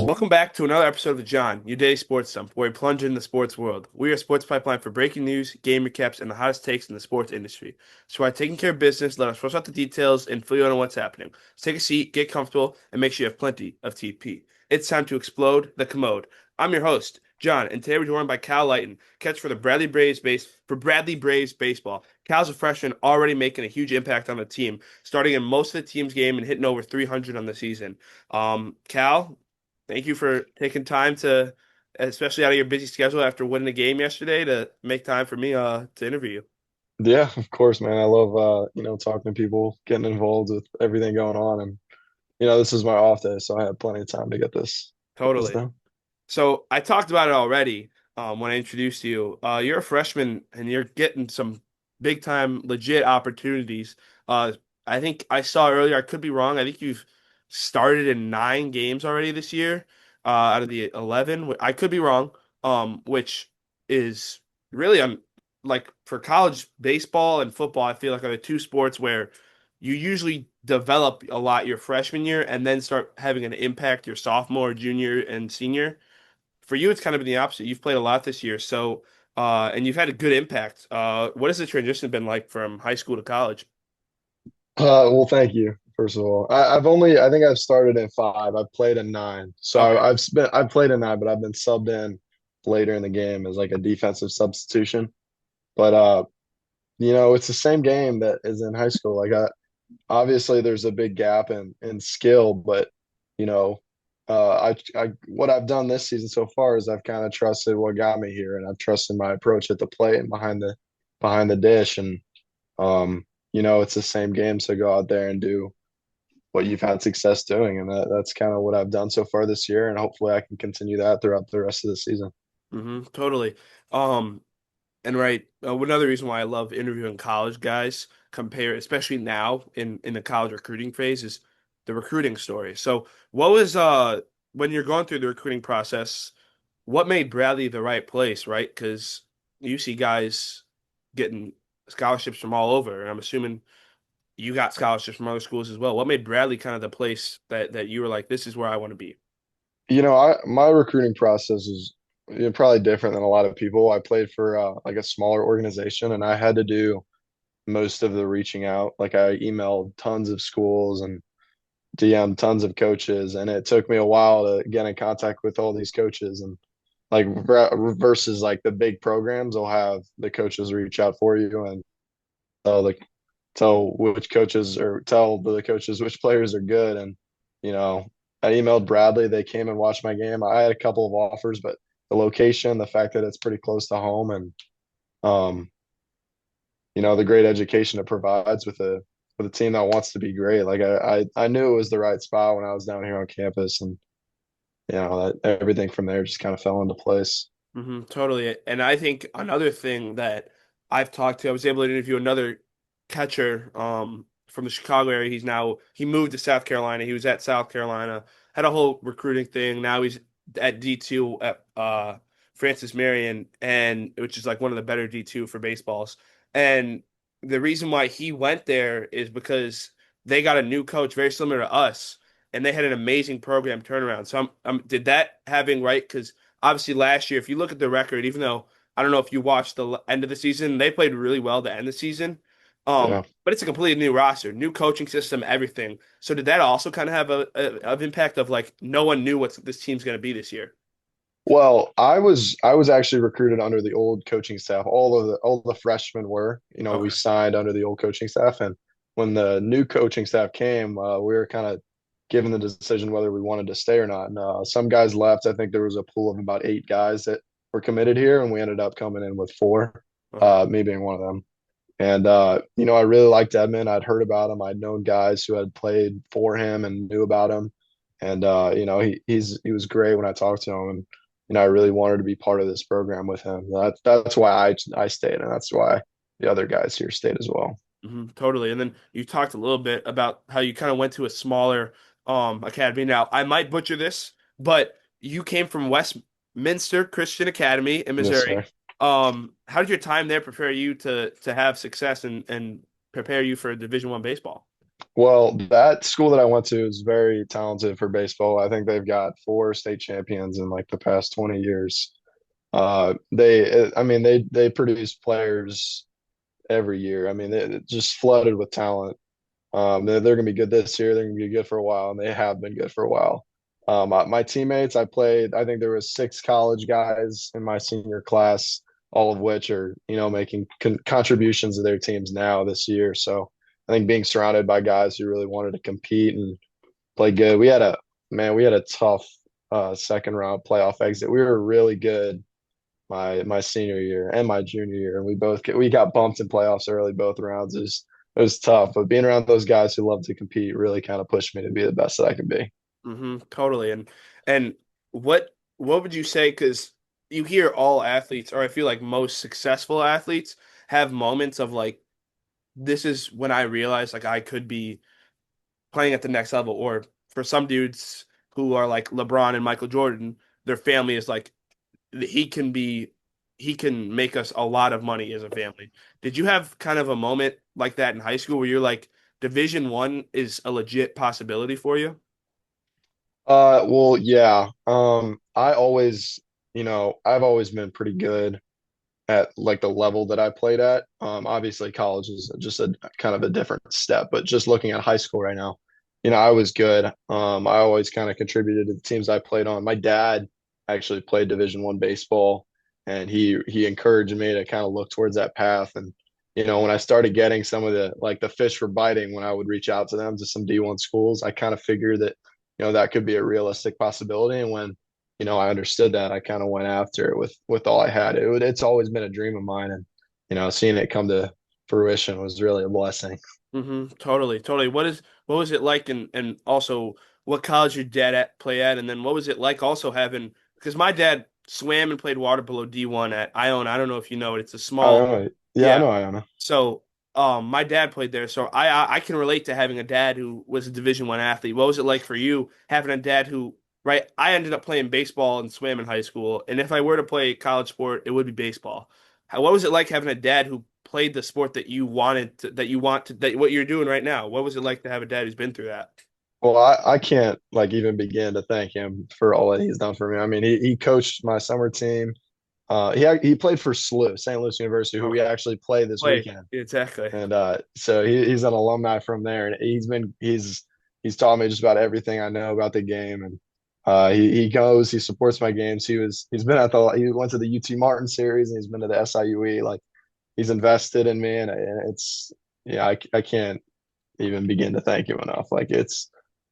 Welcome back to another episode of The John, your daily sports dump, where we plunge into the sports world. We are a sports pipeline for breaking news, game recaps, and the hottest takes in the sports industry. So by taking care of business, let us flush out the details and fill you in on what's happening. So take a seat, get comfortable, and make sure you have plenty of TP. It's time to explode the commode. I'm your host, John, and today we're joined by Cal Leighton, catch for the Bradley Braves baseball. Cal's a freshman already making a huge impact on the team, starting in most of the team's game and hitting over 300 on the season. Cal, thank you for taking time to, especially out of your busy schedule after winning the game yesterday, to make time for me to interview you. Yeah, of course, man. I love talking to people, getting involved with everything going on, and this is my off day, so I have plenty of time to get this Totally. done. So I talked about it already when I introduced you. You're a freshman and you're getting some big time legit opportunities. Uh, I think I saw earlier, I could be wrong. I think you've started in 9 games already this year out of the 11. I could be wrong, which is really like for college baseball and football, I feel like are the two sports where you usually develop a lot your freshman year and then start having an impact your sophomore, junior, and senior. For you, it's kind of been the opposite. You've played a lot this year, so and you've had a good impact. What has the transition been like from high school to college? Well, thank you, first of all. I think I've started in five. I've played in nine, so Okay. I've played in nine, but I've been subbed in later in the game as like a defensive substitution. But it's the same game that is in high school. Obviously there's a big gap in skill, but you know, I what I've done this season so far is I've kind of trusted what got me here, and I've trusted my approach at the plate and behind the dish, and it's the same game, so go out there and do what you've had success doing, and that's kind of what I've done so far this year, and hopefully I can continue that throughout the rest of the season. Totally. Um, and right, another reason why I love interviewing college guys, especially now in the college recruiting phase, is the recruiting story. So, what was when you're going through the recruiting process, what made Bradley the right place, right? Because you see guys getting scholarships from all over, and I'm assuming you got scholarships from other schools as well. What made Bradley kind of the place that you were like, this is where I want to be? My recruiting process is probably different than a lot of people. I played for like a smaller organization, and I had to do most of the reaching out. Like I emailed tons of schools and DM tons of coaches, and it took me a while to get in contact with all these coaches. And like versus like the big programs, they'll have the coaches reach out for you and tell the tell which coaches or tell the coaches which players are good. And you know, I emailed Bradley. They came and watched my game. I had a couple of offers, but the location, the fact that it's pretty close to home, and um, the great education it provides with a team that wants to be great. Like I knew it was the right spot when I was down here on campus, and everything from there just kind of fell into place. Totally. And I think another thing that I was able to interview another catcher from the Chicago area. He moved to South Carolina. He was at South Carolina, had a whole recruiting thing. Now he's at D2 at Francis Marion, and which is like one of the better D2 for baseballs. And the reason why he went there is because they got a new coach very similar to us, and they had an amazing program turnaround. So did that having right? Because obviously last year, if you look at the record, even though I don't know if you watched the end of the season, they played really well to end the season. Yeah. But it's a completely new roster, new coaching system, everything. So did that also kind of have of impact of like no one knew what this team's going to be this year? Well, I was actually recruited under the old coaching staff. All the freshmen were. We Okay. signed under the old coaching staff, and when the new coaching staff came, we were kind of given the decision whether we wanted to stay or not. And some guys left. I think there was a pool of about 8 guys that were committed here, and we ended up coming in with four, Okay. me being one of them. And I really liked Edmund. I'd heard about him. I'd known guys who had played for him and knew about him. And he was great when I talked to him. And I really wanted to be part of this program with him. That's why I stayed, and that's why the other guys here stayed as well. Totally. And then you talked a little bit about how you kind of went to a smaller academy. Now, I might butcher this, but you came from Westminster Christian Academy in Yes, sir. Missouri. How did your time there prepare you to have success and prepare you for Division One baseball? Well, that school that I went to is very talented for baseball. I think they've got four state champions in like the past 20 years. I mean, they produce players every year. I mean, they just flooded with talent. They're going to be good this year. They're going to be good for a while, and they have been good for a while. My teammates, I played. I think there was six college guys in my senior class, all of which are making contributions to their teams now this year. So I think being surrounded by guys who really wanted to compete and play good. We had a tough second round playoff exit. We were really good my senior year and my junior year, and we got bumped in playoffs early both rounds. It was tough, but being around those guys who love to compete really kind of pushed me to be the best that I can be. Totally. And what would you say? Because you hear all athletes, or I feel like most successful athletes have moments of like, this is when I realized like I could be playing at the next level. Or for some dudes who are like LeBron and Michael Jordan, their family is like he can be he can make us a lot of money as a family. Did you have kind of a moment like that in high school where you're like Division 1 is a legit possibility for you? Well, yeah. I've always been pretty good at like the level that I played at. Obviously college is just a kind of a different step, but just looking at high school right now, I was good. I always kind of contributed to the teams I played on. My dad actually played Division 1 baseball, and he encouraged me to kind of look towards that path. And when I started getting some of the fish for biting, when I would reach out to them to some D1 schools, I kind of figured that that could be a realistic possibility. And when I understood that, I kind of went after it with all I had. It's always been a dream of mine, and seeing it come to fruition was really a blessing. Totally, totally. What was it like, and also what college your dad play at, and then what was it like also having because my dad swam and played water polo D1 at Iona. I don't know if you know it. It's a small, Iona, yeah, I yeah. know Iona. So, my dad played there, so I can relate to having a dad who was a Division 1 athlete. What was it like for you having a dad who, right? I ended up playing baseball and swam in high school, and if I were to play college sport, it would be baseball. What was it like having a dad who played the sport that you wanted to, that you want to, that what you're doing right now? What was it like to have a dad who's been through that? Well, I can't like even begin to thank him for all that he's done for me. I mean, he coached my summer team. He played for SLU, St. Louis University, who we Okay, actually play this play weekend. exactly. And so he's an alumni from there, and he's taught me just about everything I know about the game. And he supports my games. He went to the UT Martin series, and he's been to the SIUE. Like he's invested in me, and it's yeah, I can't even begin to thank him enough. Like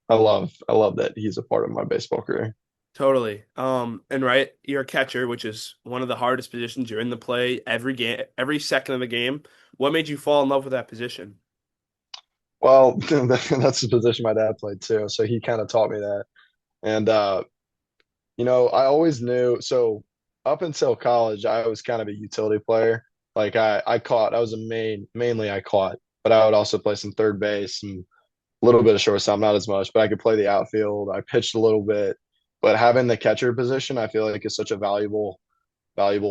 I love that he's a part of my baseball career. Totally. And right, you're a catcher, which is one of the hardest positions. You're in the play every game, every second of the game. What made you fall in love with that position? Well, that's the position my dad played too, so he kind of taught me that. And I always knew. So up until college, I was kind of a utility player. Like I caught. I was mainly I caught, but I would also play some third base and a little bit of shortstop, not as much. But I could play the outfield. I pitched a little bit, but having the catcher position, I feel like is such a valuable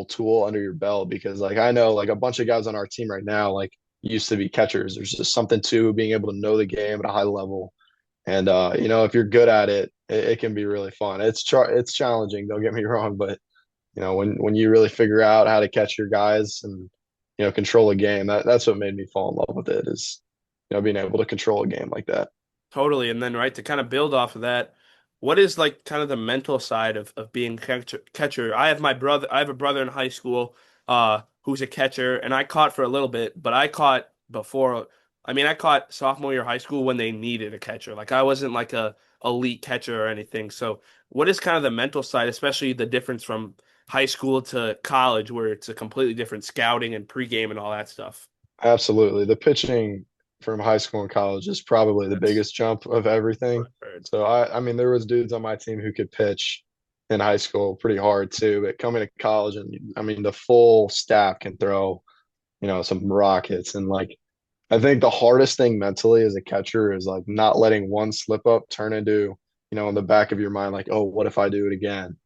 tool under your belt because like I know like a bunch of guys on our team right now like used to be catchers. There's just something to being able to know the game at a high level. And if you're good at it, it can be really fun. It's challenging, don't get me wrong, but when you really figure out how to catch your guys and control a game, that's what made me fall in love with it is being able to control a game like that. Totally. And then, right, to kind of build off of that, what is like kind of the mental side of being catcher? I have a brother in high school, who's a catcher, and I caught for a little bit, but I caught before, I mean, I caught sophomore year of high school when they needed a catcher. Like I wasn't like a elite catcher or anything. So what is kind of the mental side, especially the difference from high school to college where it's a completely different scouting and pregame and all that stuff? Absolutely. The pitching from high school and college is probably the That's biggest jump of what everything. I've heard. So I mean there was dudes on my team who could pitch in high school pretty hard too, but coming to college and I mean the full staff can throw, some rockets and like I think the hardest thing mentally as a catcher is like not letting one slip up turn into, in the back of your mind like, "Oh, what if I do it again?"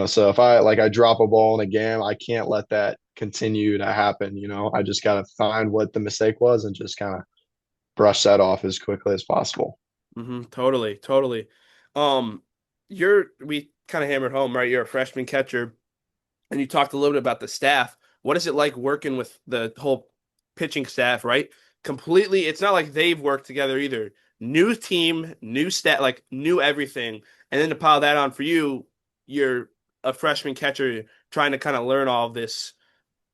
So if I drop a ball in a game, I can't let that continue to happen. I just got to find what the mistake was and just kind of brush that off as quickly as possible. Totally, totally. Um, we kind of hammered home, right? You're a freshman catcher, and you talked a little bit about the staff. What is it like working with the whole pitching staff, right? Completely, it's not like they've worked together either. New team, new stat, like new everything. And then to pile that on for you, you're a freshman catcher trying to kind of learn all of this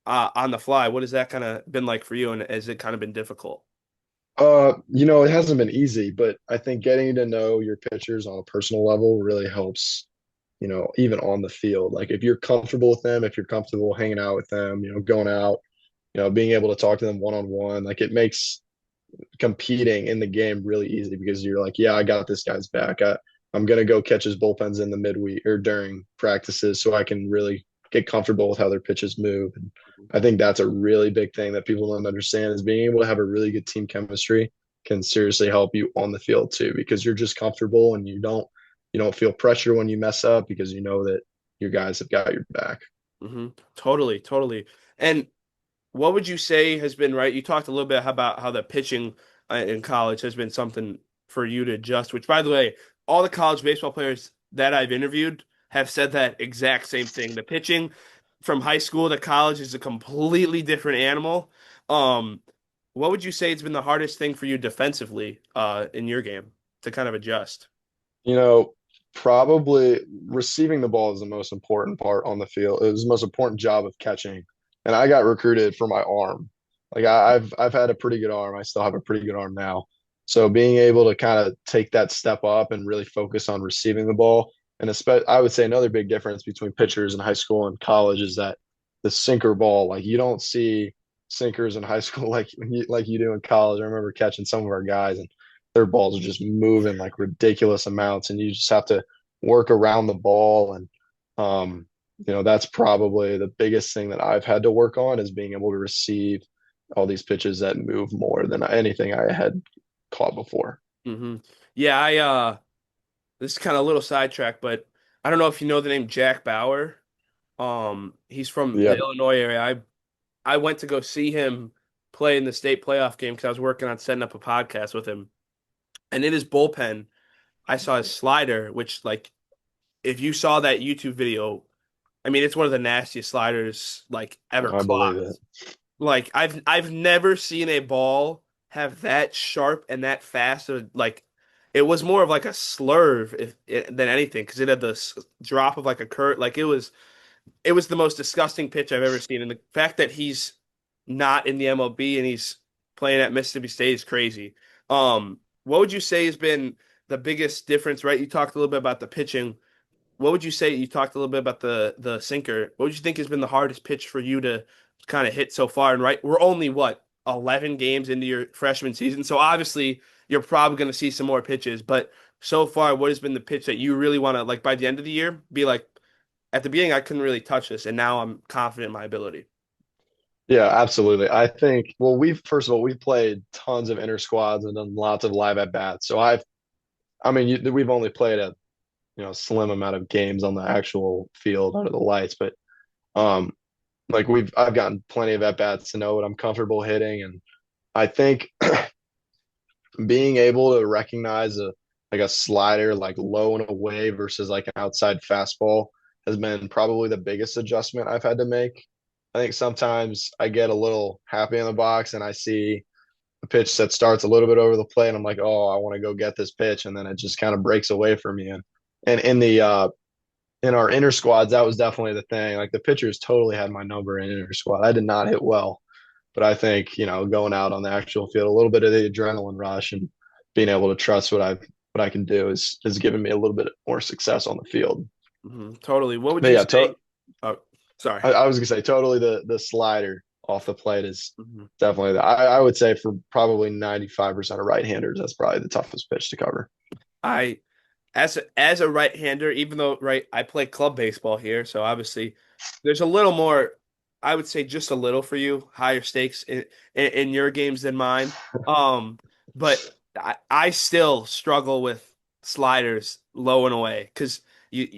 on the fly. What has that kind of been like for you, and has it kind of been difficult? It hasn't been easy, but I think getting to know your pitchers on a personal level really helps, even on the field. Like if you're comfortable with them, if you're comfortable hanging out with them, going out, being able to talk to them one on one, like it makes competing in the game really easy because you're like, yeah, I got this guy's back. I'm gonna go catch his bullpens in the midweek or during practices so I can really get comfortable with how their pitches move. And I think that's a really big thing that people don't understand is being able to have a really good team chemistry can seriously help you on the field too, because you're just comfortable and you don't feel pressure when you mess up because you know that your guys have got your back. Totally, totally. And what would you say has been right? You talked a little bit about how the pitching in college has been something for you to adjust, which, by the way, all the college baseball players that I've interviewed have said that exact same thing. The pitching from high school to college is a completely different animal. Um, what would you say has been the hardest thing for you defensively in your game to kind of adjust? You know, Probably receiving the ball is the most important part on the field. It was the most important job of catching. And I got recruited for my arm. Like I've had a pretty good arm. I still have a pretty good arm now. So being able to kind of take that step up and really focus on receiving the ball, and especially I would say another big difference between pitchers in high school and college is that the sinker ball, like you don't see sinkers in high school like you do in college. I remember catching some of our guys and their balls are just moving like ridiculous amounts, and you just have to work around the ball. And that's probably the biggest thing that I've had to work on is being able to receive all these pitches that move more than anything I had caught before. hmm Yeah, I this is kind of a little sidetrack, but I don't know if you know the name Jack Bauer. He's from the Yeah, Illinois area. I went to go see him play in the state playoff game because I was working on setting up a podcast with him. And in his bullpen, I saw his slider, which like if you saw that YouTube video, I mean it's one of the nastiest sliders like ever I believe clocked. it. Like I've never seen a ball have that sharp and that fast. Like it was more of like a slurve than anything because it had the drop of like a curve. Like it was the most disgusting pitch I've ever seen. And the fact that he's not in the MLB and he's playing at Mississippi State is crazy. What would you say has been the biggest difference, right? You talked a little bit about the pitching. What would you say? You talked a little bit about the sinker. What would you think has been the hardest pitch for you to kind of hit so far? And right, we're only what 11 games into your freshman season, so obviously you're probably going to see some more pitches. But so far, what has been the pitch that you really want to like by the end of the year be like? At the beginning, I couldn't really touch this, and now I'm confident in my ability. Yeah, absolutely. I think, well, first of all, we've played tons of inter squads and done lots of live at bats. So we've only played a slim amount of games on the actual field under the lights, but um, like I've gotten plenty of at bats to know what I'm comfortable hitting, and I think being able to recognize a slider like low and away versus like an outside fastball has been probably the biggest adjustment I've had to make. I think sometimes I get a little happy in the box and I see a pitch that starts a little bit over the plate and I'm like, oh, I want to go get this pitch, and then it just kind of breaks away from me. And in our inner squads, that was definitely the thing. Like the pitchers totally had my number in inner squad. I did not hit well, but I think going out on the actual field, a little bit of the adrenaline rush and being able to trust what I can do is giving me a little bit more success on the field. Totally. What would But you yeah, say? Oh, sorry. I was gonna say totally the slider off the plate is Mhm. definitely I would say for probably 95% of right-handers, that's probably the toughest pitch to cover. I as a right-hander, even though right, I play club baseball here, so obviously there's a little more. I would say just a little for you, higher stakes in your games than mine. But I still struggle with sliders low and away because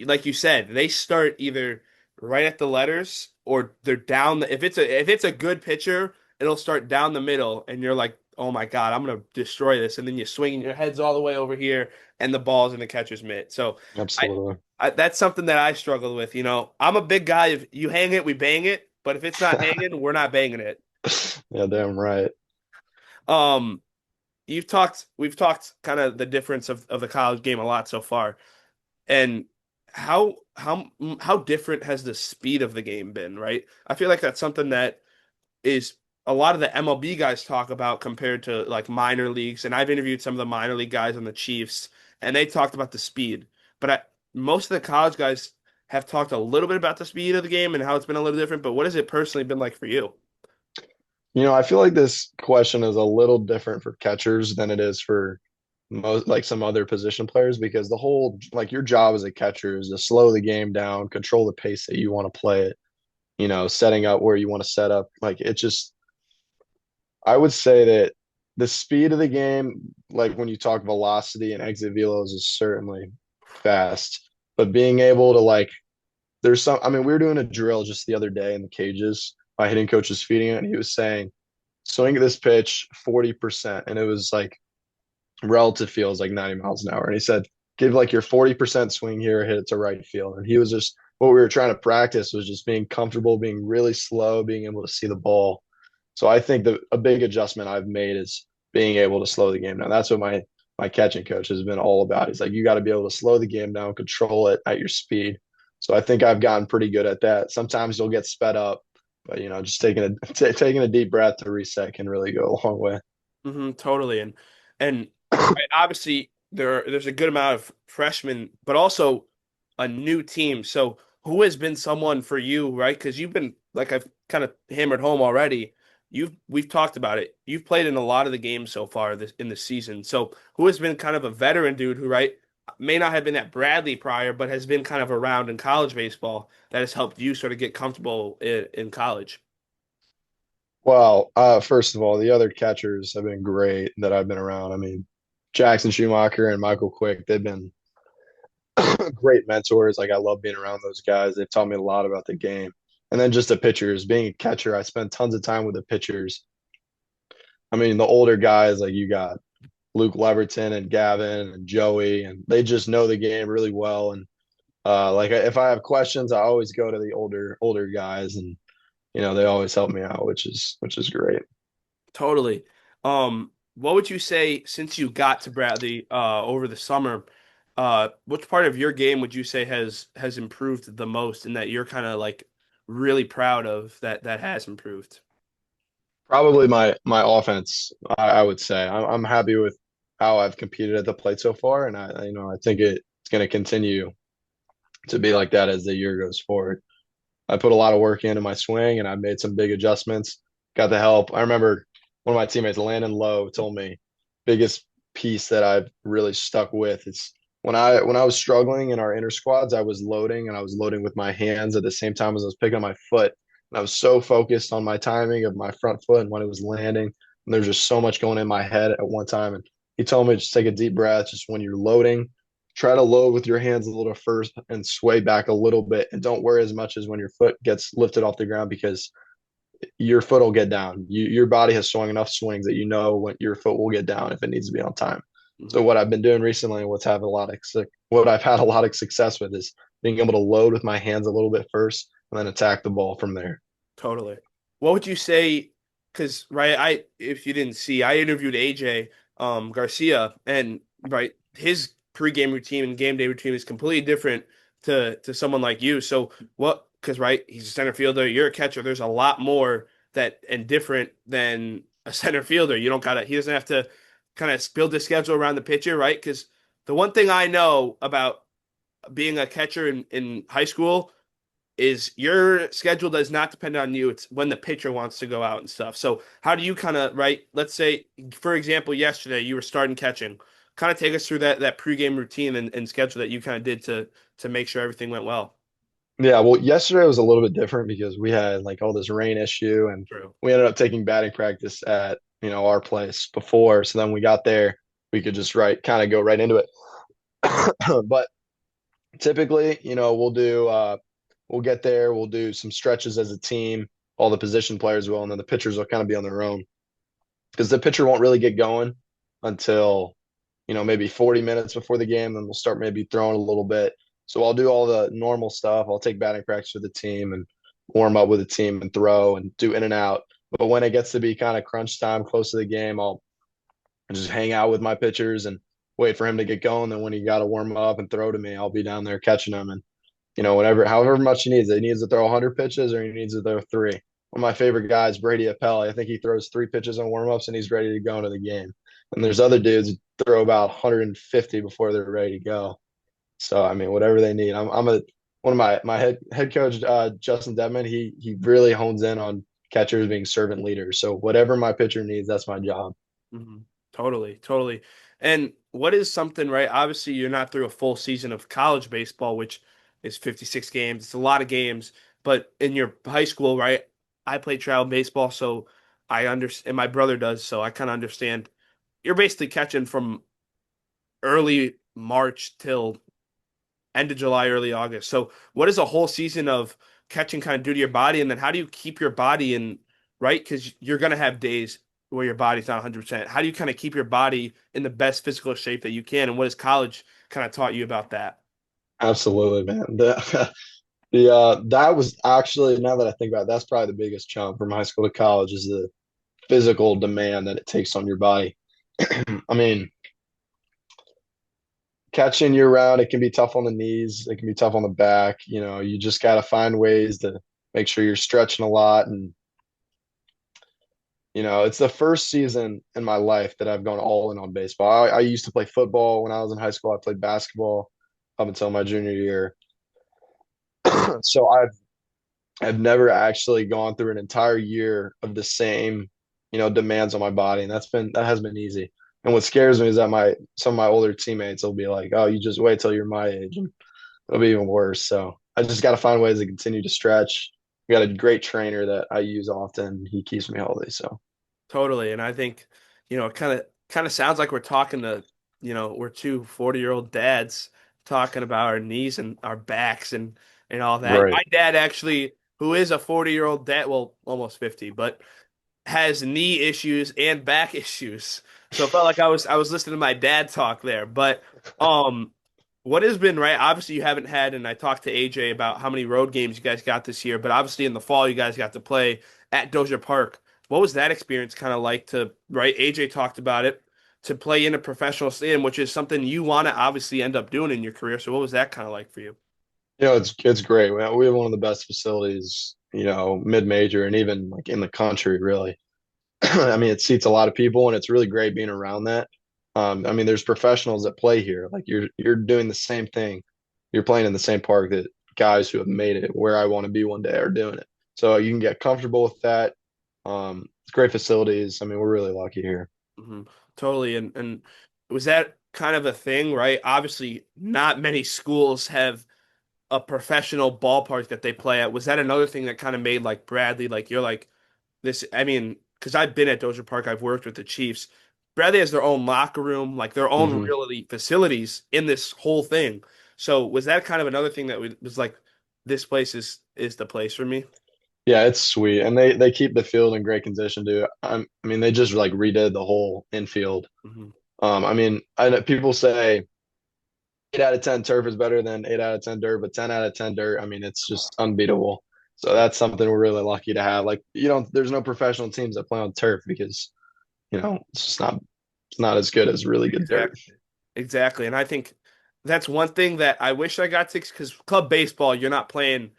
like you said, they start either right at the letters or they're down. If it's a good pitcher, it'll start down the middle, and you're like, oh my God, I'm gonna destroy this, and then you swing and your head's all the way over here, and the ball's in the catcher's mitt. So I, Absolutely. that's something that I struggle with. I'm a big guy. If you hang it, we bang it. But if it's not hanging, we're not banging it. Yeah, damn right. Um, we've talked kind of the difference of the college game a lot so far, and how different has the speed of the game been, right? I feel like that's something that is a lot of the MLB guys talk about compared to like minor leagues. And I've interviewed some of the minor league guys on the Chiefs, and they talked about the speed. Most of the college guys have talked a little bit about the speed of the game and how it's been a little different. But what has it personally been like for you? I feel like this question is a little different for catchers than it is for most like some other position players because the whole like your job as a catcher is to slow the game down, control the pace that you want to play it, setting up where you want to set up. Like it just I would say that the speed of the game, like when you talk velocity and exit velos, is certainly fast. But being able to there's some. I mean, we were doing a drill just the other day in the cages. My hitting coach was feeding it, and he was saying, "Swing at this pitch 40%," and it was like relative feel is like 90 miles an hour. And he said, "Give like your 40% swing here, hit it to right field." And he was just what we were trying to practice was just being comfortable, being really slow, being able to see the ball. So I think that a big adjustment I've made is being able to slow the game down. That's what my catching coach has been all about. He's like, you got to be able to slow the game down, control it at your speed. So I think I've gotten pretty good at that. Sometimes you'll get sped up, but just taking a deep breath to reset can really go a long way. Totally. And right, obviously there's a good amount of freshmen, but also a new team. So who has been someone for you, right? Because you've been like I've kind of hammered home already. We've talked about it. You've played in a lot of the games so far in the season. So who has been kind of a veteran dude who, right, may not have been at Bradley prior, but has been kind of around in college baseball that has helped you sort of get comfortable in college. Well, first of all, the other catchers have been great that I've been around. I mean, Jackson Schumacher and Michael Quick, they've been great mentors. Like I love being around those guys. They've taught me a lot about the game. And then just the pitchers, being a catcher, I spent tons of time with the pitchers. I mean, the older guys like you got Luke Leverton and Gavin and Joey, and they just know the game really well. And like if I have questions, I always go to the older guys, and they always help me out, which is great. Totally. What would you say since you got to Bradley over the summer? Which part of your game would you say has improved the most, and that you're kind of like really proud of that has improved? Probably my offense, I would say. I'm happy with how I've competed at the plate so far, and I think it's going to continue to be like that as the year goes forward. I put a lot of work into my swing, and I made some big adjustments. Got the help. I remember one of my teammates, Landon Lowe, told me biggest piece that I've really stuck with is when I was struggling in our inner squads, I was loading and I was loading with my hands at the same time as I was picking up my foot. And I was so focused on my timing of my front foot and when it was landing. And there's just so much going in my head at one time. And he told me just take a deep breath. Just when you're loading, try to load with your hands a little first and sway back a little bit. And don't worry as much as when your foot gets lifted off the ground because your foot will get down. Your body has swung enough swings that you know when your foot will get down if it needs to be on time. So Hmm. what I've been doing recently and what I've had a lot of success with is being able to load with my hands a little bit first and then attack the ball from there. Totally. What would you say? Because right, if you didn't see, I interviewed AJ Garcia, and right, his pregame routine and game day routine is completely different to someone like you. So what? Because right, he's a center fielder, you're a catcher. There's a lot more that and different than a center fielder. You don't gotta. He doesn't have to kind of build the schedule around the pitcher, right? Because the one thing I know about being a catcher in high school is your schedule does not depend on you. It's when the pitcher wants to go out and stuff. So how do you kind of right? Let's say, for example, yesterday you were starting catching. Kind of take us through that pregame routine and schedule that you kind of did to make sure everything went well. Yeah, well, yesterday was a little bit different because we had like all this rain issue and True. we ended up taking batting practice at, our place before. So then we got there, we could just kind of go right into it. But typically, we'll get there, we'll do some stretches as a team, all the position players will, and then the pitchers will kind of be on their own. because the pitcher won't really get going until, maybe 40 minutes before the game. Then we'll start maybe throwing a little bit. So I'll do all the normal stuff. I'll take batting practice with the team and warm up with the team and throw and do in and out. But when it gets to be kind of crunch time close to the game, I'll just hang out with my pitchers and wait for him to get going. Then when he got to warm up and throw to me, I'll be down there catching him. And whatever, however much he needs. He needs to throw 100 pitches or he needs to throw three. One of my favorite guys, Brady Appel. I think he throws three pitches on warmups and he's ready to go into the game. And there's other dudes who throw about 150 before they're ready to go. So I mean, whatever they need. I'm a one of my head coach, Justin Dedman. He really hones in on catchers being servant leaders. So whatever my pitcher needs, that's my job. Hmm. Totally, totally. And what is something, right? Obviously, you're not through a full season of college baseball, which is 56 games. It's a lot of games. But in your high school, right? I played travel baseball, so I understand, and my brother does, so I kind of understand. You're basically catching from early March till end of July, early August. So, what is a whole season of catching kind of do to your body? And then how do you keep your body in, right? Because you're going to have days where your body's not 100%. How do you kind of keep your body in the best physical shape that you can? And what has college kind of taught you about that? Absolutely, man. The that was actually, now that I think about it, that's probably the biggest chunk from high school to college is the physical demand that it takes on your body. I mean, catching year round, it can be tough on the knees, it can be tough on the back. You just got to find ways to make sure you're stretching a lot. And, it's the first season in my life that I've gone all in on baseball. I used to play football when I was in high school, I played basketball up until my junior year. So I've never actually gone through an entire year of the same, demands on my body, and that has been easy. And what scares me is that my some of my older teammates will be like, "Oh, you just wait till you're my age, and it'll be even worse." So I just got to find ways to continue to stretch. We got a great trainer that I use often. He keeps me healthy. So Totally. And I think, it kind of sounds like we're talking to, we're two 40-year-old dads talking about our knees and our backs and all that. right, My dad actually, who is a 40-year-old dad, well, almost 50, but has knee issues and back issues. So it felt like I was listening to my dad talk there. But um what has been right? Obviously you haven't had, and I talked to AJ about how many road games you guys got this year, but obviously in the fall you guys got to play at Dozier Park. What was that experience kind of like to, right? AJ talked about it, to play in a professional stadium, which is something you want to obviously end up doing in your career. So what was that kind of like for you? it's great. We have one of the best facilities, mid major and even like in the country, really. I mean, it seats a lot of people, and it's really great being around that. I mean, there's professionals that play here. Like you're doing the same thing. You're playing in the same park that guys who have made it where I want to be one day are doing it. So you can get comfortable with that. It's great facilities. I mean, we're really lucky here. Hmm. Totally. And was that kind of a thing, right? Obviously, not many schools have a professional ballpark that they play at. Was that another thing that kind of made like Bradley, like you're like this? I mean, because I've been at Dozier Park, I've worked with the Chiefs. Bradley has their own locker room, like their own Hmm. really facilities in this whole thing. So was that kind of another thing that was like, this place is the place for me? Yeah, it's sweet, and they keep the field in great condition too. I mean, they just like redid the whole infield. Hmm. I mean, I know people say 8 out of 10 turf is better than 8 out of 10 dirt, but 10 out of 10 dirt, I mean, it's just unbeatable. So that's something we're really lucky to have. Like, there's no professional teams that play on turf because, it's just not as good as really good dirt. Exactly. Exactly. And I think that's one thing that I wish I got to, because club baseball, you're not playing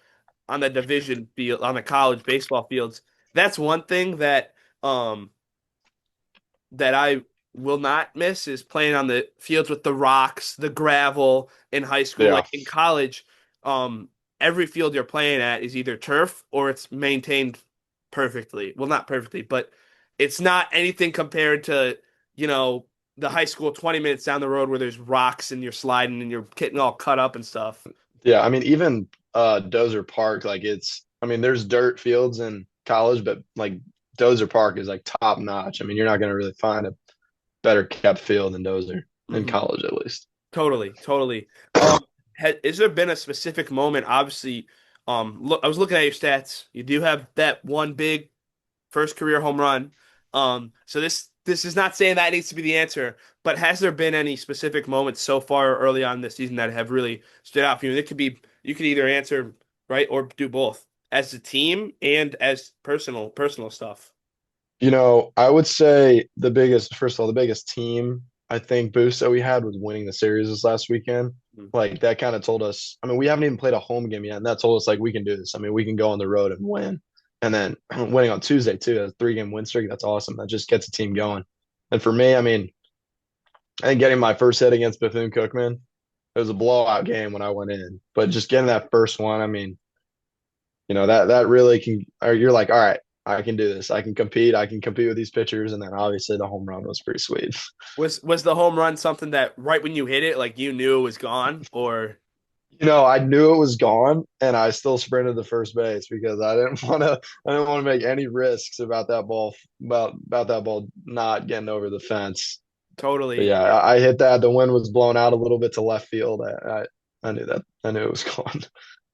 on the division field, on the college baseball fields. That's one thing um that I will not miss, is playing on the fields with the rocks, the gravel in high school. Yeah. Like in college, um, every field you're playing at is either turf or it's maintained perfectly. Well, not perfectly, but it's not anything compared to, you know, the high school 20 minutes down the road where there's rocks and you're sliding and you're getting all cut up and stuff. Yeah. I mean, even Dozer Park, like I mean, there's dirt fields in college, but like Dozer Park is like top notch. I mean, you're not going to really find a better kept field than Dozer in Hmm. college, at least. Totally, totally. Has there been a specific moment? Obviously, look, I was looking at your stats. You do have that one big first career home run. So this is not saying that needs to be the answer, but has there been any specific moments so far early on this season that have really stood out for you? And it could be you could either answer right or do both as a team and as personal stuff. I would say first of all, the biggest team I think boost that we had was winning the series this last weekend. Mm. Like that kind of told us, I mean, we haven't even played a home game yet, and that told us like we can do this. I mean, we can go on the road and win. And then winning on Tuesday too, a 3-game win streak, that's awesome. That just gets the team going. And for me, I mean, I think getting my first hit against Bethune-Cookman, it was a blowout game when I went in. But just getting that first one, I mean, that really can, or you're like, all right, I can do this. I can compete with these pitchers. And then obviously the home run was pretty sweet. Was the home run something that right when you hit it, like you knew it was gone, or I knew it was gone and I still sprinted to first base because I didn't want to make any risks about that ball about that ball not getting over the fence. But totally? yeah, I hit that. The wind was blown out a little bit to left field. I knew that. I knew it was gone.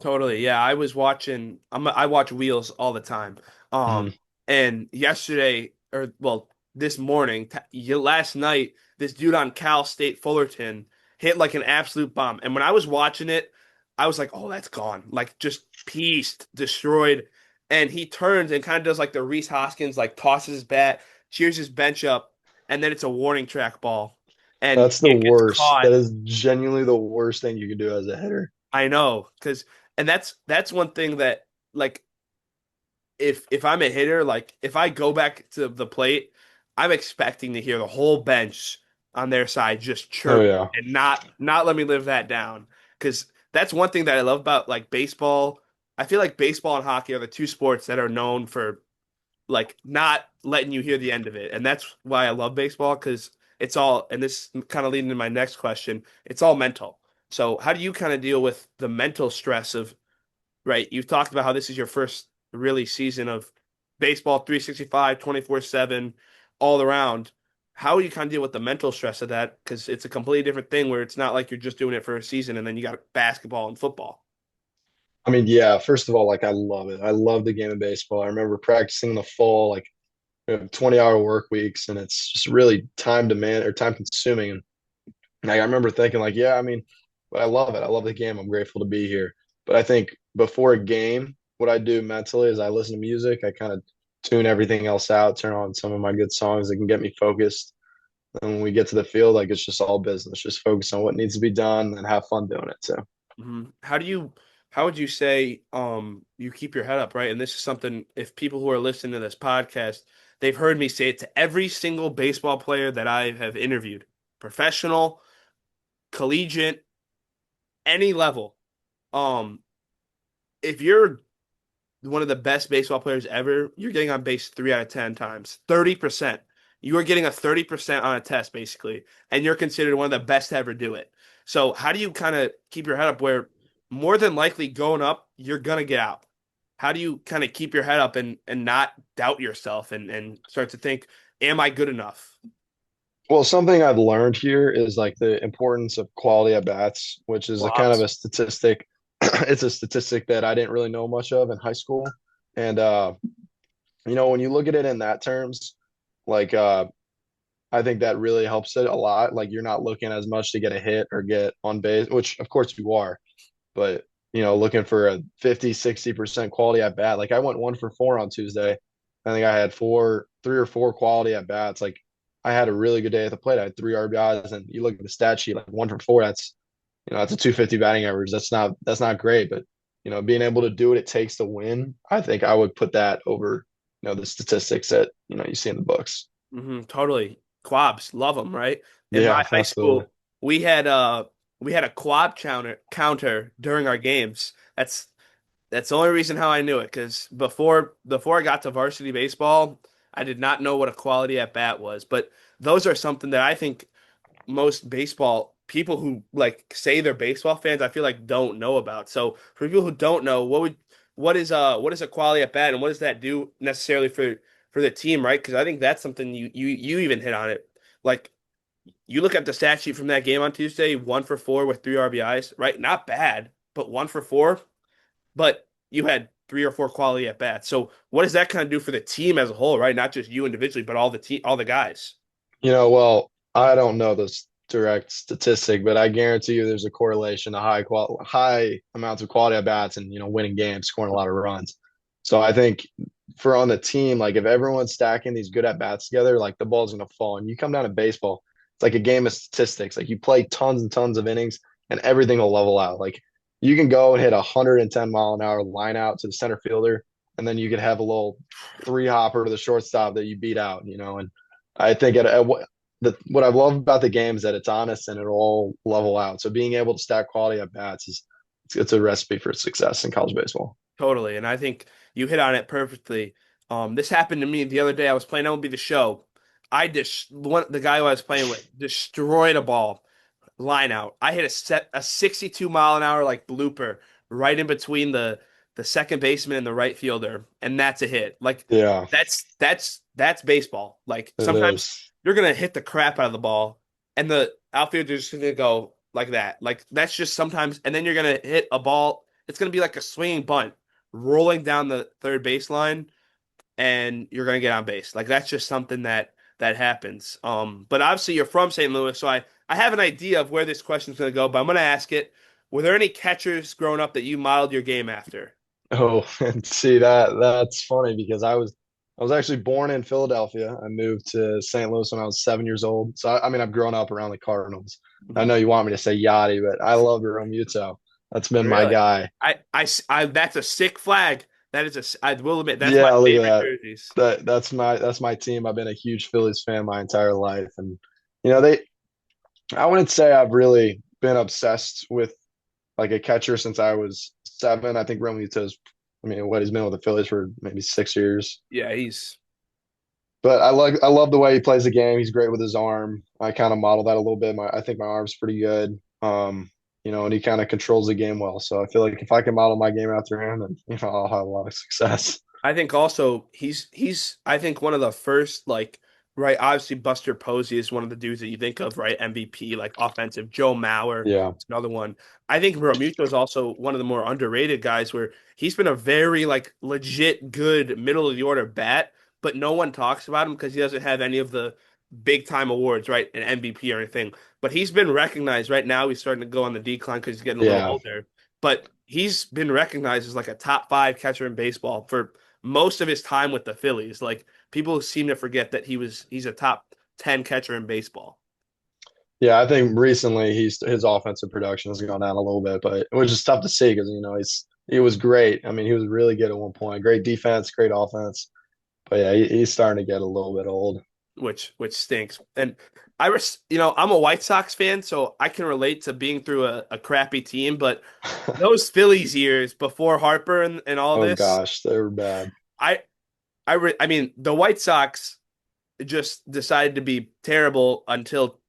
Totally. Yeah, I was watching I watch Wheels all the time. Mhm. And yesterday or well, this morning, last night, this dude on Cal State Fullerton hit like an absolute bomb. And when I was watching it, I was like, "Oh, that's gone." Like just pieced, destroyed. And he turns and kind of does like the Reese Hoskins like tosses his bat, cheers his bench up, and then it's a warning track ball. And That's the it gets worst. caught. That is genuinely the worst thing you can do as a hitter. I know, because and that's one thing that like if I'm a hitter, like if I go back to the plate, I'm expecting to hear the whole bench on their side just Oh chirp yeah. and not let me live that down. Because that's one thing that I love about like baseball. I feel like baseball and hockey are the two sports that are known for like not letting you hear the end of it. And that's why I love baseball because it's all, and this kind of leading to my next question, it's all mental. So how do you kind of deal with the mental stress of, right? You've talked about how this is your first really season of baseball 365, 24/7, all around. How do you kind of deal with the mental stress of that? Because it's a completely different thing where it's not like you're just doing it for a season and then you got basketball and football. I mean, yeah, first of all, like I love it. I love the game of baseball. I remember practicing in the fall, like we have 20-hour work weeks, and it's just really time demand or time consuming. And like, I remember thinking, like, yeah, I mean, but I love it. I love the game. I'm grateful to be here. But I think before a game, what I do mentally is I listen to music. I kind of tune everything else out, turn on some of my good songs that can get me focused. And when we get to the field, like it's just all business. Just focus on what needs to be done and have fun doing it. So, How do you how would you say you keep your head up, right? And this is something if people who are listening to this podcast, they've heard me say it to every single baseball player that I have interviewed, professional, collegiate, any level. Um, if you're one of the best baseball players ever, you're getting on base 3 out of 10 times. 30%. You are getting a 30% on a test, basically, and you're considered one of the best to ever do it. So, how do you kind of keep your head up where more than likely going up, you're going to get out? How do you kind of keep your head up and not doubt yourself and start to think, am I good enough? well, something I've learned here is like the importance of quality at bats, which is a kind of Flops. a statistic. It's a statistic that I didn't really know much of in high school. And when you look at it in that terms, like I think that really helps it a lot. Like you're not looking as much to get a hit or get on base, which of course you are, but looking for a 50, 60% quality at bat. Like I went 1 for 4 on Tuesday. I think I had 3 or 4 quality at bats. Like I had a really good day at the plate. I had 3 RBIs, and you look at the stat sheet, like 1 for 4. That's a 250 batting average. That's not great, but being able to do what it takes to win, I think I would put that over the statistics that you see in the books. Totally. Quabs, love them, right? In my Yeah, high absolutely. school, we had a quab counter during our games. That's the only reason how I knew it, because before I got to varsity baseball, I did not know what a quality at bat was. But those are something that I think most baseball people who like say they're baseball fans, I feel like don't know about. So for people who don't know, what is a quality at bat and what does that do necessarily for the team, right? Because I think that's something you even hit on it. Like you look at the stat sheet from that game on Tuesday, 1 for 4 with 3 RBIs, right? Not bad, but 1 for 4. But you had three or four quality at bats. So what does that kind of do for the team as a whole, right? Not just you individually, but all the team, all the guys. Well, I don't know this direct statistic, but I guarantee you there's a correlation to high amounts of quality at bats and winning games, scoring a lot of runs. So I think for on the team, like if everyone's stacking these good at bats together, like the ball's gonna fall. And you come down to baseball, it's like a game of statistics. Like you play tons and tons of innings, and everything will level out. Like you can go and hit a 110-mile-an-hour line out to the center fielder, and then you could have a little three hopper to the shortstop that you beat out, and I think what I love about the game is that it's honest and it'll all level out. So being able to stack quality at bats it's a recipe for success in college baseball. Totally. And I think you hit on it perfectly. This happened to me the other day. I was playing MLB The Show. The guy who I was playing with destroyed a ball line out. I hit a 62 mile an hour like blooper right in between the second baseman and the right fielder, and that's a hit. Like Yeah, that's baseball. Like it sometimes is. you're gonna hit the crap out of the ball, and the outfielder's just gonna go like that. Like that's just sometimes, and then you're gonna hit a ball. It's gonna be like a swinging bunt rolling down the third baseline, and you're gonna get on base. Like that's just something that happens. But obviously you're from St. Louis, so I have an idea of where this question's gonna go, but I'm gonna ask it. Were there any catchers growing up that you modeled your game after? Oh, and see that's funny because I was actually born in Philadelphia. I moved to St. Louis when I was 7 years old. So I mean I've grown up around the Cardinals. I Mhm. know you want me to say Yachty, but I love Muto. That's been my Really? guy. That's a sick flag. I will admit that's my Yeah, look at favorite that. jerseys. That's my team. I've been a huge Phillies fan my entire life, and you know they. I wouldn't say I've really been obsessed with like a catcher since I was seven. I think Realmuto's. I mean, what he's been with the Phillies for maybe 6 years. Yeah, he's But I love the way he plays the game. He's great with his arm. I kind of model that a little bit. I think my arm's pretty good. And he kind of controls the game well. So I feel like if I can model my game after him, then I'll have a lot of success. I think also he's I think one of the first like right obviously Buster Posey is one of the dudes that you think of, right? MVP, like offensive. Joe Mauer Yeah, is another one. I think Realmuto is also one of the more underrated guys where he's been a very like legit good middle of the order bat, but no one talks about him because he doesn't have any of the big time awards, right? An MVP or anything. But he's been recognized right now. He's starting to go on the decline because he's getting a little yeah, older. But he's been recognized as like a top five catcher in baseball for most of his time with the Phillies. Like people seem to forget that he's a top 10 catcher in baseball. yeah. I think recently his offensive production has gone down a little bit, but which is tough to see because he was great. I mean, he was really good at one point. Great defense, great offense. But yeah, he's starting to get a little bit old. Which stinks. And I'm a White Sox fan, so I can relate to being through a crappy team, but those Phillies years before Harper and all Oh this, gosh, they were bad. I I mean, the White Sox just decided to be terrible until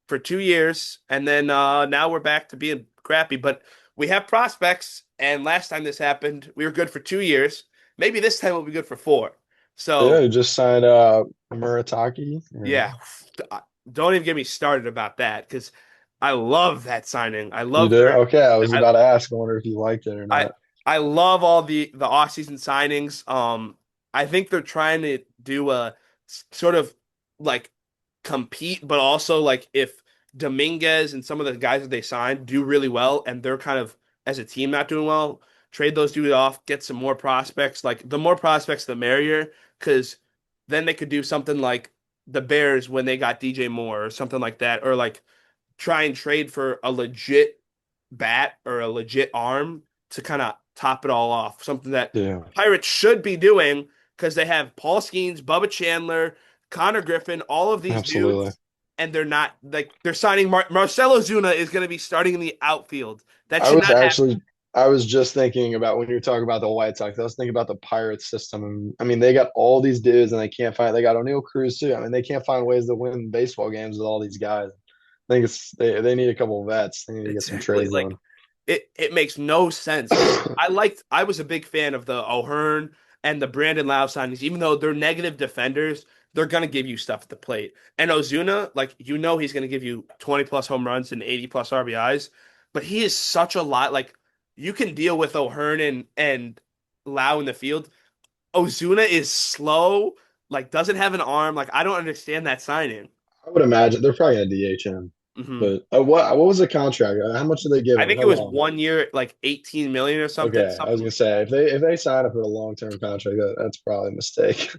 for 2 years, and then now we're back to being crappy. But we have prospects, and last time this happened, we were good for 2 years. Maybe this time we'll be good for four. Yeah, So he just signed Murataki. yeah, don't even get me started about that because I love that signing. I You love do? their Okay, I was I about to ask. I wonder if you liked it or I not. I love all the off-season signings. I think they're trying to do a sort of like compete, but also like if Dominguez and some of the guys that they signed do really well and they're kind of as a team not doing well, trade those dudes off, get some more prospects. Like the more prospects, the merrier, because then they could do something like the Bears when they got DJ Moore or something like that, or like try and trade for a legit bat or a legit arm to kind of top it all off. Something that Yeah, Pirates should be doing because they have Paul Skeens, Bubba Chandler, Connor Griffin, all of these absolutely. dudes, and they're not like they're signing Marcelo Zuna is going to be starting in the outfield. That I should was not happen. actually I was just thinking about when you were talking about the White Sox. I was thinking about the Pirates system. And I mean, they got all these dudes, and they can't find. They got O'Neal Cruz too. I mean, they can't find ways to win baseball games with all these guys. I think they need a couple of vets. They need to get some Exactly. trades Like done. it makes no sense because I was a big fan of the O'Hearn and the Brandon Lau signings, even though they're negative defenders, they're gonna give you stuff at the plate. And Ozuna, like he's gonna give you 20 plus home runs and 80 plus RBIs, but he is such a lot like you can deal with O'Hearn and Lau in the field. Ozuna is slow, like doesn't have an arm. Like I don't understand that signing. I would imagine they're probably gonna DH him. Hmm. But what was the contract? How much did they give I him? think How it was long? 1 year, like 18 million or something, Okay, I was something gonna like say that. if they sign up for a long term contract, that's probably a mistake.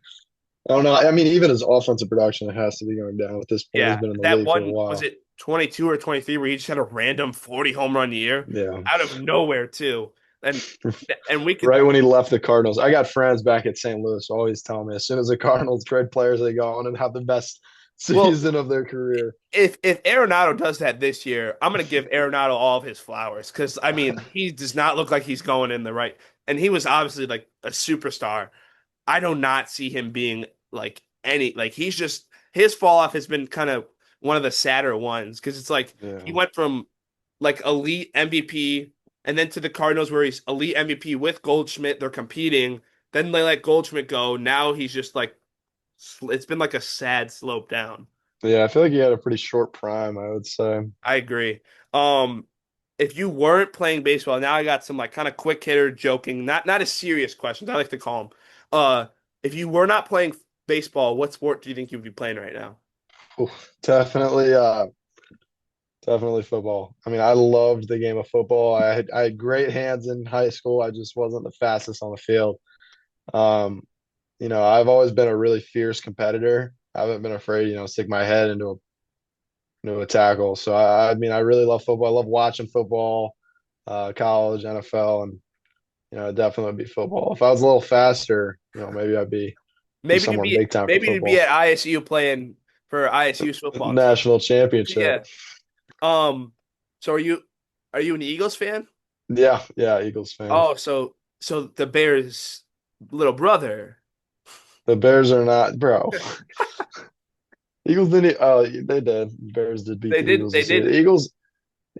I don't know. I mean, even his offensive production has to be going down at this point. He's Yeah, been in the that league for a one was while. it 22 or 23 where he just had a random 40 home run year Yeah. out of nowhere too. And and we could Right when he left the Cardinals, I got friends back at St. Louis always telling me as soon as the Cardinals trade players, they go on and have the best well, season of their career. if Arenado does that this year, I'm gonna give Arenado all of his flowers because I mean he does not look like he's going in the right. And he was obviously like a superstar. I do not see him being like any like he's just his fall off has been kind of one of the sadder ones because it's like he Yeah. went from like elite MVP and then to the Cardinals where he's elite MVP with Goldschmidt. They're competing. Then they let Goldschmidt go. Now he's just like it's been like a sad slope down. Yeah, I feel like he had a pretty short prime, I would say. I agree. Um, if you weren't playing baseball, now I got some like kind of quick hitter joking, not as serious questions. I like to call them. If you were not playing baseball, what sport do you think you'd be playing right now? Definitely, definitely football. I mean, I loved the game of football. I had great hands in high school. I just wasn't the fastest on the field. Um, I've always been a really fierce competitor. I haven't been afraid, stick my head into a tackle. So I mean, I really love football. I love watching football, college, NFL, and it'd definitely be football. If I was a little faster, maybe I'd be Maybe to somewhere be big time for maybe to be football. at ISU playing for ISU's football team. National championship. Yeah. Um. So are you an Eagles fan? Yeah, yeah, Eagles fan. Oh, so the Bears' little brother. The Bears are not, bro. Eagles didn't. Oh, they did. Bears did beat They the did Eagles they this year. did The Eagles.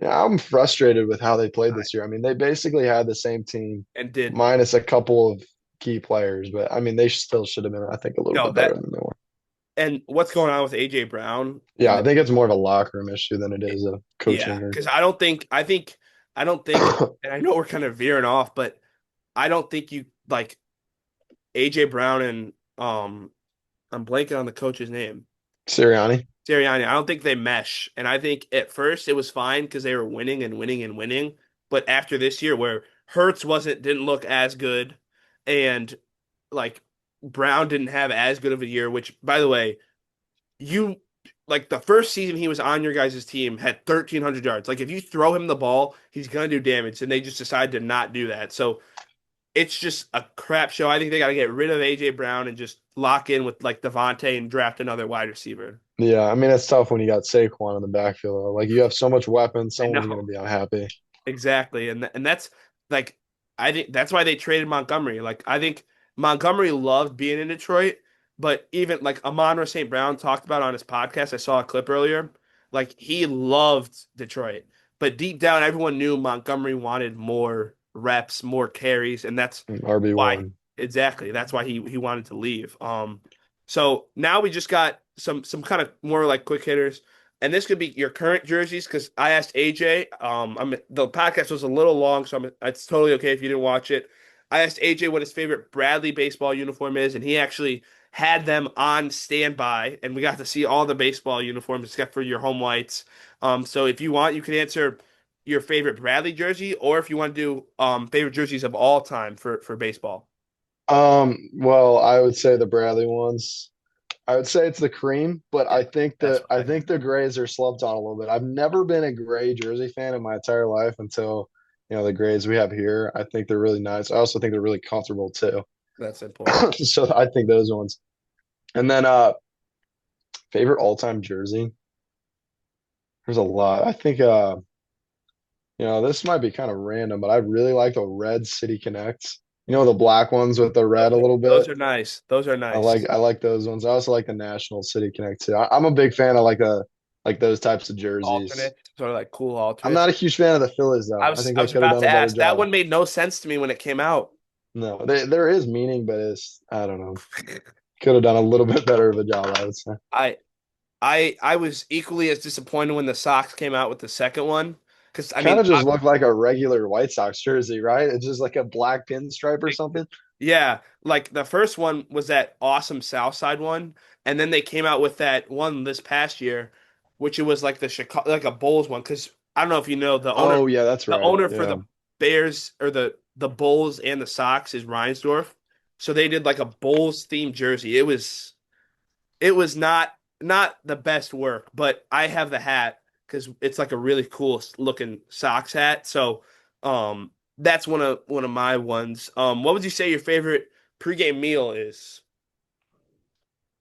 Yeah, I'm frustrated with how they played this year. I mean, they basically had the same team and did minus a couple of key players, but I mean, they still should have been, I think, a little no bit better that than they were. and what's going on with AJ Brown Yeah, and I think it's more of a locker room issue than it is a yeah, coaching or. because I don't think, and I know we're kind of veering off, but I don't think you like AJ Brown and I'm blanking on the coach's name. Sirianni. Sirianni, I don't think they mesh. And I think at first it was fine because they were winning and winning and winning. But after this year where Hurts didn't look as good and like Brown didn't have as good of a year, which by the way, you like the first season he was on your guys' team had 1,300 yards. Like if you throw him the ball, he's gonna do damage, and they just decided to not do that. So it's just a crap show. I think they got to get rid of AJ Brown and just lock in with like Devontae and draft another wide receiver. Yeah, I mean, it's tough when you got Saquon in the backfield. Like, you have so much weapons, I someone's going to know be unhappy. exactly, and that's like I think that's why they traded Montgomery. Like I think Montgomery loved being in Detroit, but even like Amon-Ra St. Brown talked about on his podcast. I saw a clip earlier. Like he loved Detroit, but deep down, everyone knew Montgomery wanted more reps, more carries, and that's why RB1. exactly that's why he wanted to leave. So now we just got some kind of more like quick hitters. And this could be your current jerseys because I asked AJ. The podcast was a little long, so it's totally okay if you didn't watch it. I asked AJ what his favorite Bradley baseball uniform is, and he actually had them on standby, and we got to see all the baseball uniforms except for your home whites. So if you want, you can answer your favorite Bradley jersey, or if you want to do favorite jerseys of all time for baseball. Well, I would say the Bradley ones. I would say it's the cream, but Yeah, I think that's the what I I had. think the grays are slumped on a little bit. I've never been a gray jersey fan in my entire life until, the grays we have here. I think they're really nice. I also think they're really comfortable too. That's important. So I think those ones. And then favorite all-time jersey. There's a lot. I think this might be kind of random, but I really like the red City Connects. The black ones with the red a little Those bit. are nice. Those are I like nice. I like those ones. I also like the National City Connect too. I'm a big fan of like those types of jerseys. Alternate, sort of like cool I'm alternates. not a huge fan of the Phillies I though. I was think I they was could have about done to a better ask. That job. one made no sense to me when it came out. No, there is meaning, but it's I don't know. Could have done a little bit better of a job, I would say. I I was equally as disappointed when the Sox came out with the second one. Because I Kind mean, of just looked like a regular White Sox jersey, right? It's just like a black pinstripe or something. yeah, like the first one was that awesome South Side one, and then they came out with that one this past year, which it was like the Chicago, like a Bulls one. Because I don't know if you know Oh yeah, that's the right. owner for Yeah. the Bears or the Bulls and the Sox is Reinsdorf, so they did like a Bulls themed jersey. It was not the best work, but I have the hat because it's like a really cool looking Sox hat. So that's one of my ones. What would you say your favorite pregame meal is?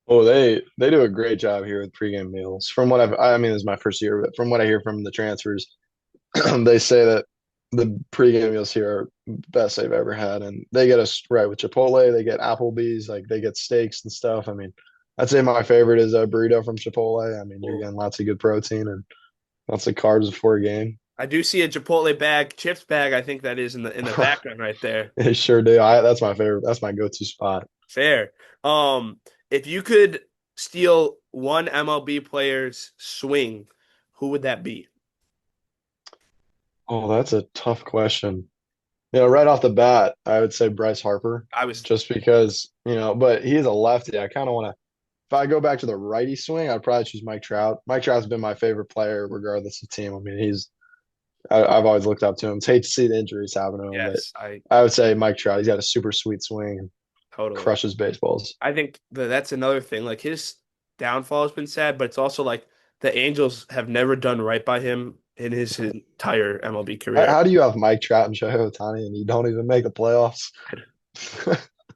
Oh, they do a great job here with pregame meals. From what I mean, this is my first year, but from what I hear from the transfers, they say that the pregame meals here are best they've ever had, and they get us right with Chipotle. They get Applebee's, like they get steaks and stuff. I mean, I'd say my favorite is a burrito from Chipotle. I mean, you're Well, getting lots of good protein and lots of carbs before a game. I do see a Chipotle bag, chips bag. I think that is in the background right there. They sure do. That's my favorite. That's my go-to spot. Fair. If you could steal one MLB player's swing, who would that be? Oh, that's a tough question. Right off the bat, I would say Bryce Harper, I was just because, but he's a lefty. I kind of want to, if I go back to the righty swing, I'd probably choose Mike Trout. Mike Trout's been my favorite player, regardless of team. I mean, I've always looked up to him. It's hate to see the injuries happen to him, but yes, I I would say Mike Trout. He's got a super sweet swing and totally. crushes baseballs. I think that's another thing. Like his downfall has been sad, but it's also like the Angels have never done right by him in his entire MLB career. How do you have Mike Trout and Shohei Ohtani and you don't even make the playoffs?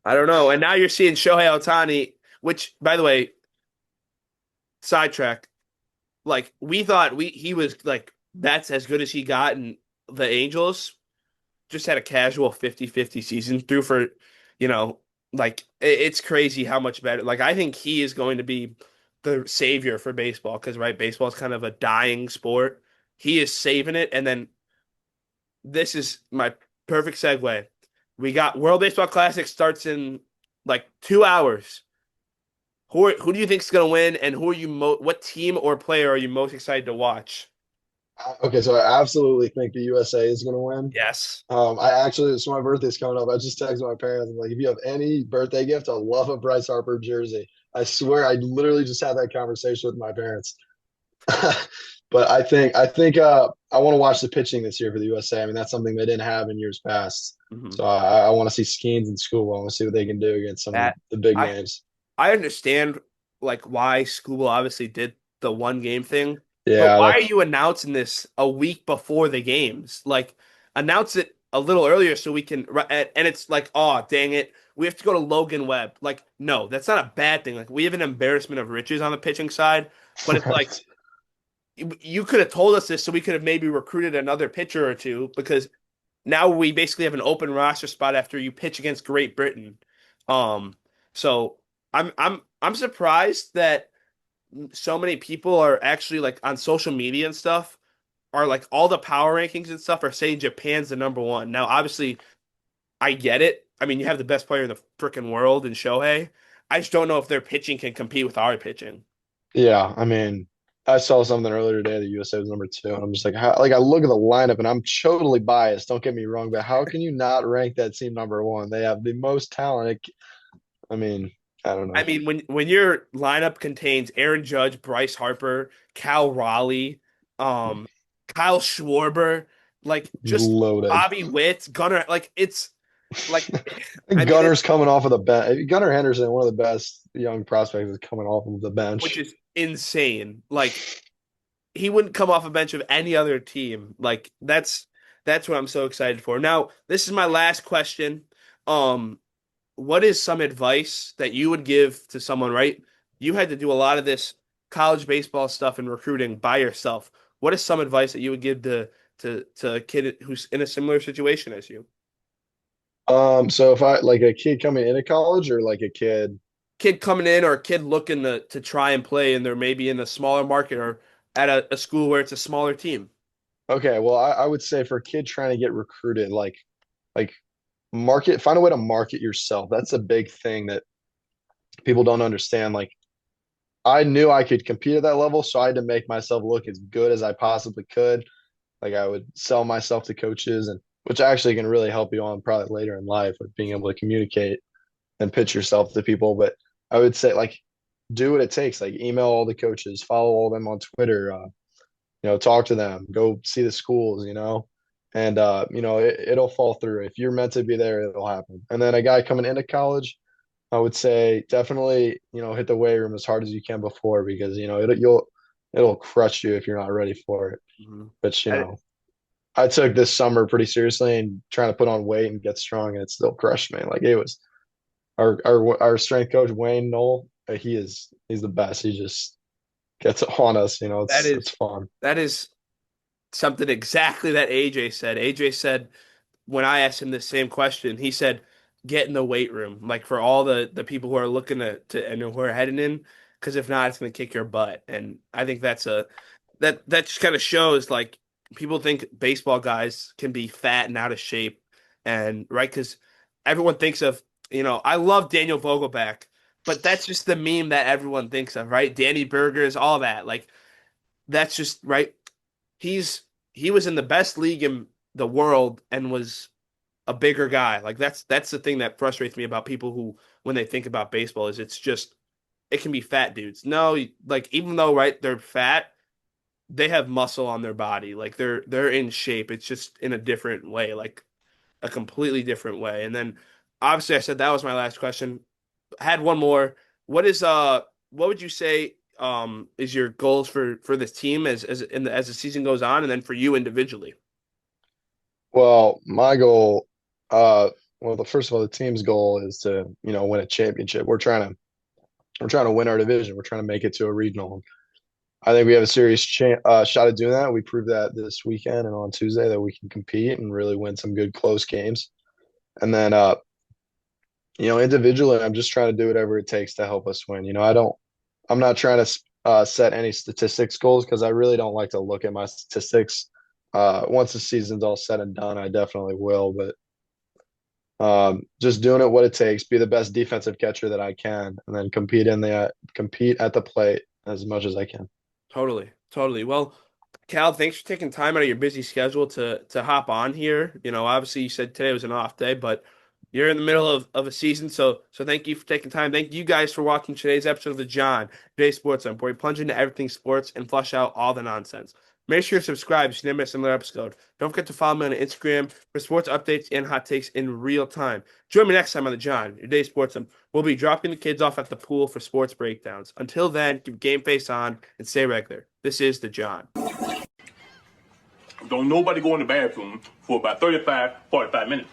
I don't know. And now you're seeing Shohei Ohtani, which, by the way, sidetrack. Like we thought he was like that's as good as he got in the Angels. Just had a casual 50-50 season through for, you know, like it's crazy how much better. Like I think he is going to be the savior for baseball because right, baseball is kind of a dying sport. He is saving it, and then this is my perfect segue. We got World Baseball Classic starts in like 2 hours. Who do you think is going to win, and who are you what team or player are you most excited to watch? Okay, so I absolutely think the USA is going to win. Yes. I actually, so my birthday's coming up. I just texted my parents. I'm like, if you have any birthday gift, I love a Bryce Harper jersey. I swear, I literally just had that conversation with my parents. But I think I want to watch the pitching this year for the USA. I mean, that's something they didn't have in years past. Hmm. So I want to see Skeens in school. I want to see what they can do against some of That the big I names. I understand like why school obviously did the one game thing, but Yeah, why are that's you announcing this a week before the games? Like announce it a little earlier so we can and it's like, oh, dang it. We have to go to Logan Webb. Like, no, that's not a bad thing. Like we have an embarrassment of riches on the pitching side, but it's like you could have told us this so we could have maybe recruited another pitcher or two because now we basically have an open roster spot after you pitch against Great Britain. Um, so I'm surprised that so many people are actually like on social media and stuff are like all the power rankings and stuff are saying Japan's the number one. Now, obviously, I get it. I mean, you have the best player in the freaking world in Shohei. I just don't know if their pitching can compete with our pitching. yeah. I mean, I saw something earlier today. The USA was number two, and I'm just like, like I look at the lineup, and I'm totally biased. Don't get me wrong, but how can you not rank that team number one? They have the most talent. I mean, I don't I know. mean, when your lineup contains Aaron Judge, Bryce Harper, Cal Raleigh, um, Kyle Schwarber, like just Loaded. Bobby Witt, Gunnar, like it's like I And mean Gunner's it's coming off of the bench. Gunner Henderson, one of the best young prospects, is coming off of the which bench. is insane. Like he wouldn't come off a bench of any other team. Like that's what I'm so excited for. Now, this is my last question. Um, what is some advice that you would give to someone, right? You had to do a lot of this college baseball stuff and recruiting by yourself. What is some advice that you would give to a kid who's in a similar situation as you? So if I like a kid coming into college or like a kid, Kid coming in or a kid looking to try and play and they're maybe in a smaller market or at a school where it's a smaller team. okay, well, I would say for a kid trying to get recruited, like market, find a way to market yourself. That's a big thing that people don't understand. Like I knew I could compete at that level, so I had to make myself look as good as I possibly could. Like I would sell myself to coaches, and which actually can really help you on probably later in life with being able to communicate and pitch yourself to people. But I would say like do what it takes. Like email all the coaches, follow all them on Twitter. Talk to them, go see the schools. And it'll fall through. If you're meant to be there, it'll happen. And then a guy coming into college, I would say definitely hit the weight room as hard as you can before because it'll crush you if you're not ready for it. Mhm. But I- I took this summer pretty seriously and trying to put on weight and get strong, and it still crushed me. Like it was our strength coach Wayne Knoll. He's the best. He just gets on us. That It's is fun. that is something exactly that AJ said. AJ said when I asked him the same question, he said, "Get in the weight room." Like for all the people who are looking to and who are heading in, because if not, it's going to kick your butt. And I think that just kind of shows like people think baseball guys can be fat and out of shape, and right because everyone thinks of I love Daniel Vogelback, but that's just the meme that everyone thinks of, right? Danny Burgers, all that, like that's just right. He's he was in the best league in the world and was a bigger guy. Like that's the thing that frustrates me about people who when they think about baseball is it's just it can be fat dudes. No, like even though right they're fat, they have muscle on their body. Like they're in shape. It's just in a different way, like a completely different way. And then obviously I said that was my last question. I had one more. What would you say is your goals for this team as the season goes on and then for you individually? Well, my goal, uh, the first of all, the team's goal is to win a championship. We're trying to win our division. We're trying to make it to a regional. I think we have a serious shot at doing that. We proved that this weekend and on Tuesday that we can compete and really win some good close games. And then, individually, I'm just trying to do whatever it takes to help us win. I'm not trying to set any statistics goals because I really don't like to look at my statistics. Once the season's all said and done, I definitely will. But just doing it what it takes, be the best defensive catcher that I can, and then compete at the plate as much as I can. Totally, totally. Well, Cal, thanks for taking time out of your busy schedule to hop on here. Obviously you said today was an off day, but you're in the middle of a season, so thank you for taking time. Thank you guys for watching today's episode of the John, today's Sports Zone, where we plunge into everything sports and flush out all the nonsense. Make sure to subscribe so you never miss another episode. Don't forget to follow me on Instagram for sports updates and hot takes in real time. Join me next time on the John, your day sports zone. We'll be dropping the kids off at the pool for sports breakdowns. Until then, keep game face on and stay regular. This is the John. Don't nobody go in the bathroom for about 35, 45 minutes.